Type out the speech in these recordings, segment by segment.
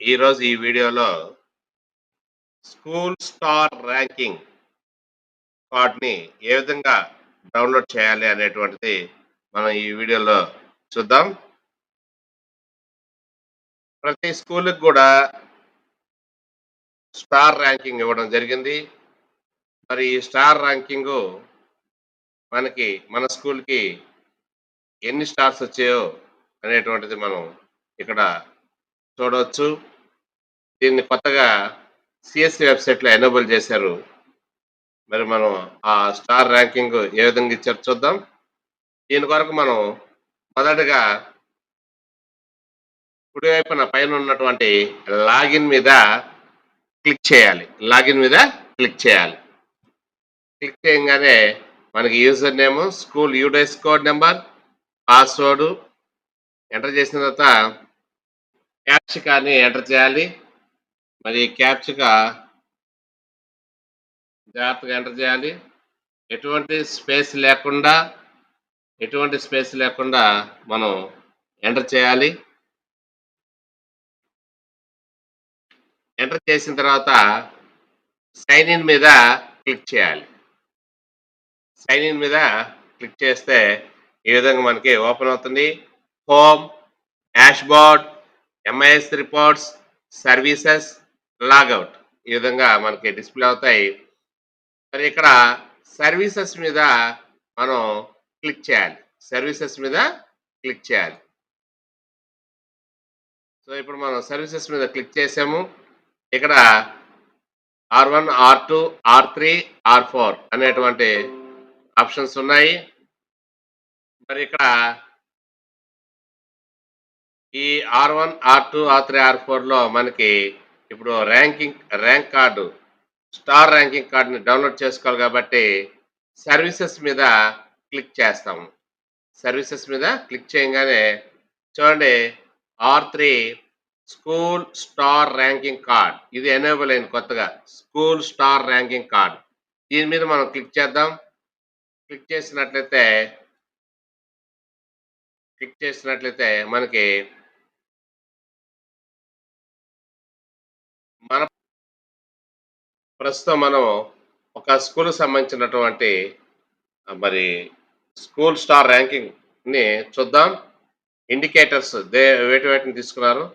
ఈరోజు ఈ వీడియోలో స్కూల్ స్టార్ ర్యాంకింగ్ కార్డ్‌ని ఏ విధంగా డౌన్‌లోడ్ చేయాలి అనేటువంటిది మనం ఈ వీడియోలో చూద్దాం. ప్రతి స్కూలుకి గూడా స్టార్ ర్యాంకింగ్ ఇవ్వడం జరిగింది. మరి ఈ స్టార్ ర్యాంకింగు మన స్కూల్‌కి ఎన్ని స్టార్స్ వచ్చాయో అనేటువంటిది మనం ఇక్కడ చూడవచ్చు. దీన్ని కొత్తగా సీఎస్‌సీ వెబ్‌సైట్‌లో ఎనేబుల్ చేశారు. మరి మనం ఆ స్టార్ ర్యాంకింగ్ ఏ విధంగా ఇచ్చారో చూద్దాం. దీని కొరకు మనం మొదటగా కుడివైపున పైన ఉన్నటువంటి లాగిన్ మీద క్లిక్ చేయాలి. లాగిన్ మీద క్లిక్ చేయాలి. క్లిక్ చేయంగానే మనకి user name, school UDISE code number, password enter చేసిన తర్వాత క్యాప్చకాని ఎంటర్ చేయాలి. మరి క్యాప్చకా జాగ్రత్తగా ఎంటర్ చేయాలి. ఎటువంటి స్పేస్ లేకుండా మనం ఎంటర్ చేయాలి. ఎంటర్ చేసిన తర్వాత సైన్ ఇన్ మీద క్లిక్ చేయాలి. సైన్ ఇన్ మీద క్లిక్ చేస్తే ఈ విధంగా మనకి ఓపెన్ అవుతుంది. Home, dashboard, MIS reports, services, logout ఈ విధంగా మనకి డిస్‌ప్లే అవుతాయి. మరి ఇక్కడ సర్వీసెస్ మీద మనం క్లిక్ చేయాలి. సర్వీసెస్ మీద క్లిక్ చేయాలి. సో, ఇప్పుడు మనం సర్వీసెస్ మీద క్లిక్ చేసాము. ఇక్కడ R1, R2, R3, R4 అనేటువంటి ఆప్షన్స్ ఉన్నాయి. మరి ఇక్కడ ఈ R1, R2, R3, R4లో మనకి ఇప్పుడు ర్యాంక్ కార్డు స్టార్ ర్యాంకింగ్ కార్డ్‌ని డౌన్‌లోడ్ చేసుకోవాలి కాబట్టి సర్వీసెస్ మీద క్లిక్ చేస్తాము. సర్వీసెస్ మీద క్లిక్ చేయంగానే చూడండి R3 school star ranking card ఇది ఎనేబుల్ అయింది కొత్తగా. School star ranking card. దీని మీద మనం క్లిక్ చేసినట్లయితే మనకి మన ప్రస్తుతం మనం ఒక స్కూల్‌కి సంబంధించినటువంటి మరి స్కూల్ స్టార్ ర్యాంకింగ్‌ని చూద్దాం. ఇండికేటర్స్ వేటిని తీసుకున్నారు.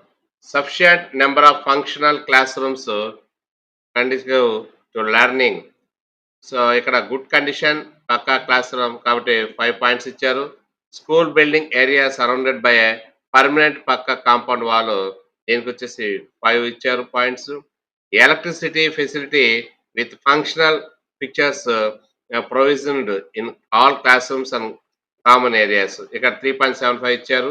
Sufficient number of functional classrooms conducive to learning. So, ఇక్కడ good condition pucca classroom కాబట్టి 5 పాయింట్స్ ఇచ్చారు. School building area surrounded by a permanent pucca compound wall దీనికొచ్చేసి 5 ఇచ్చారు points. Electricity facility with functional features provisioned in all classrooms and common areas ఇక్కడ 3.75 ఇచ్చారు.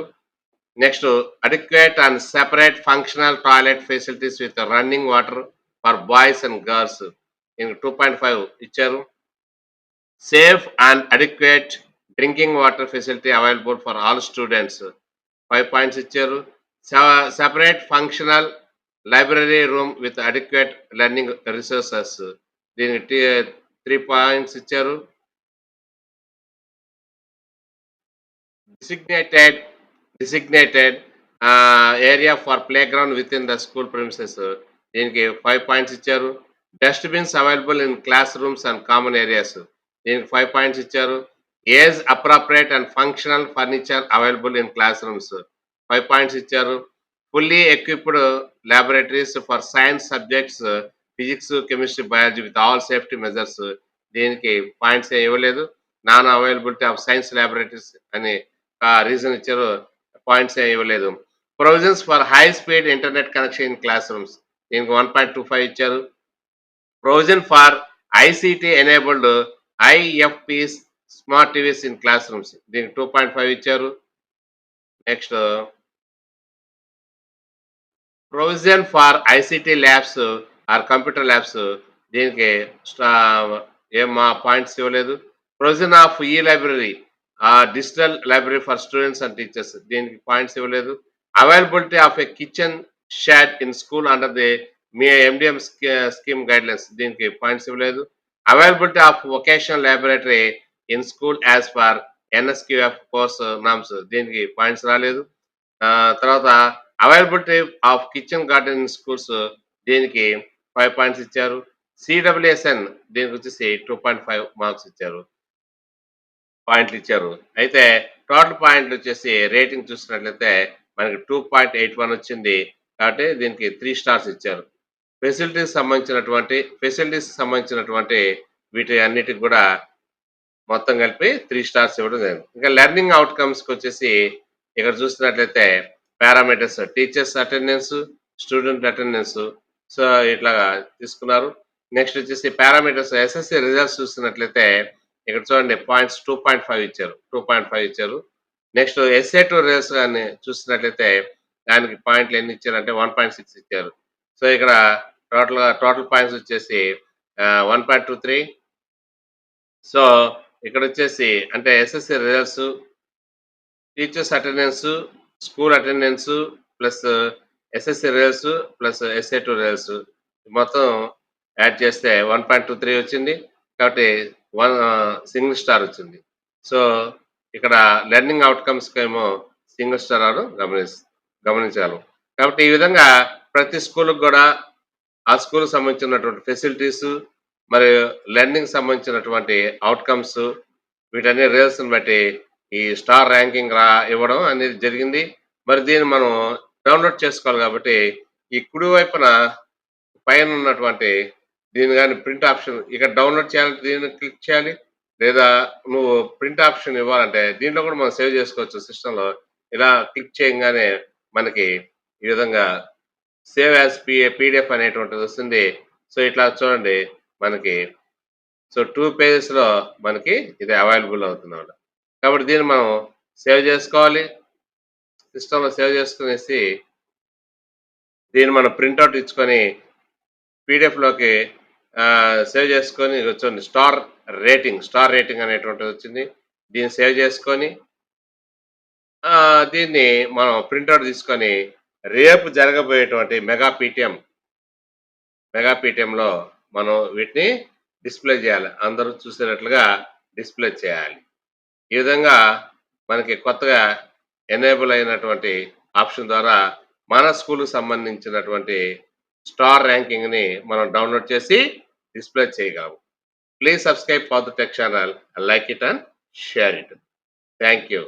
Next adequate and separate functional toilet facilities with running water for boys and girls దీనికి 2.5 ఇచ్చారు. Safe and adequate drinking water facility available for all students 5 points ఇచ్చారు. Separate functional library room with adequate learning resources దీనికి 3 points ఇచ్చారు. Designated area for playground within the school premises దీనికి 5 points ఇచ్చారు. Dustbins available in classrooms and common areas దీనికి 5 points ఇచ్చారు. Age appropriate and functional furniture available in classrooms 5 points ఇచ్చారు. Fully equipped laboratories for science subjects physics, chemistry, biology with all safety measures దీనికి points ఏమి ఇవ్వలేదు. Non availability of science laboratories అని reason ఇచ్చారు. Points ఏమి ఇవ్వలేదు. Provisions for high speed internet connection in classrooms దీనికి 1.25 ఇచ్చారు. Provision for ICT enabled IFPs smart TVs in classrooms దీనికి 2.5 ఇచ్చారు. Next provision for ICT labs or computer labs దీనికి స్టా ఏం మా పాయింట్స్ ఇవ్వలేదు. Provision of e library digital library for students and teachers దీనికి పాయింట్స్ ఇవ్వలేదు. Availability of a kitchen shed in school under the me MDM scheme guidelines దీనికి points ఇవ్వలేదు. Availability of vocational laboratory in school as for NSQF course norms దీనికి points రాలేదు. తర్వాత availability of kitchen garden in schools దీనికి 5 points ఇచ్చారు. CWSN దీనికొచ్చేసి 2.5 marks ఇచ్చారు. పాయింట్లిచ్చారు. అయితే total పాయింట్లొచ్చేసి rating చూసినట్లయితే మనకి 2.81 వచ్చింది. కాబట్టి దీనికి 3 స్టార్స్ ఇచ్చారు. ఫెసిలిటీస్‌కి సంబంధించినటువంటి వీటి అన్నిటికి గూడా మొత్తం కలిపి 3 స్టార్స్ ఇవ్వడం జరిగింది. ఇంకా లెర్నింగ్ ఔట్‌కమ్స్‌కొచ్చేసి ఇక్కడ చూస్తున్నట్లయితే parameters teachers attendance, student attendance so, ఇట్లాగా తీసుకున్నారు. నెక్స్ట్ వచ్చేసి పారామీటర్స్ ఎస్ఎస్‌సి రిజల్ట్స్ చూస్తున్నట్లయితే ఇక్కడ చూడండి పాయింట్స్ 2.5 ఇచ్చారు. 2.5 ఇచ్చారు. నెక్స్ట్ ఎస్ఏ2 రిజల్ట్స్ గాని చూస్తున్నట్లయితే దానికి పాయింట్లు ఎన్ని ఇచ్చారంటే 1.6 ఇచ్చారు. సో, ఇక్కడ టోటల్ పాయింట్స్ వచ్చేసి 1.23 సో, ఇక్కడొచ్చేసి అంటే SSC results, teachers attendance, school attendance plus SSC results plus SA two results మొత్తం యాడ్ చేస్తే 1.23 వచ్చింది. కాబట్టి సింగిల్ స్టార్ వచ్చింది. సో, ఇక్కడ లెర్నింగ్ ఔట్‌కమ్స్‌కేమో సింగిల్ స్టార్ రావడం గమనించగలం. కాబట్టి ఈ విధంగా ప్రతి స్కూలుకి గూడా ఆ స్కూల్‌కి సంబంధించినటువంటి ఫెసిలిటీసు, మరియు లెర్నింగ్‌కి సంబంధించినటువంటి ఔట్‌కమ్స్ వీటన్ని రిజల్ట్స్‌ని బట్టి ఈ స్టార్ ర్యాంకింగ్ ఇవ్వడం అనేది జరిగింది. మరి దీన్ని మనం డౌన్‌లోడ్ చేసుకోవాలి కాబట్టి, ఈ కుడి వైపున పైన ఉన్నటువంటి దీన్ని గాని ప్రింట్ ఆప్షన్ ఇక్కడ డౌన్‌లోడ్ చేయాలంటే దీన్ని క్లిక్ చేయాలి. లేదా నువ్వు ప్రింట్ ఆప్షన్ ఇవ్వాలంటే దీంట్లో కూడా మనం సేవ్ చేసుకోవచ్చు సిస్టమ్‌లో. ఇలా క్లిక్ చేయంగానే మనకి ఈ విధంగా సేవ్ యాస్ పీడీఎఫ్ అనేటువంటిది వస్తుంది. సో, ఇట్లా చూడండి మనకి సో, 2 పేజెస్‌లో మనకి ఇది అవైలబుల్ అవుతుందన్నమాట. కాబట్టి దీన్ని మనం సేవ్ చేసుకోవాలి. సిస్టమ్‌లో సేవ్ చేసుకునేసి దీన్ని మనం ప్రింటౌట్ ఇచ్చుకొని పీడీఎఫ్‌లోకి సేవ్ చేసుకొని ఇగో చూడండి స్టార్ రేటింగ్ అనేటువంటిది వచ్చింది. దీన్ని సేవ్ చేసుకొని దీన్ని మనం ప్రింటౌట్ తీసుకొని రేపు జరగబోయేటువంటి మెగా పీటీఎంలో మనం వీటిని డిస్‌ప్లే చేయాలి. అందరూ చూసేటట్లుగా డిస్‌ప్లే చేయాలి. ఈ విధంగా మనకి కొత్తగా ఎనేబుల్ అయినటువంటి ఆప్షన్ ద్వారా మన స్కూల్‌కి సంబంధించినటువంటి స్టార్ ర్యాంకింగ్‌ని మనం డౌన్‌లోడ్ చేసి డిస్‌ప్లే చేయగలం. Please subscribe for the tech channel, like it and share it. Thank you.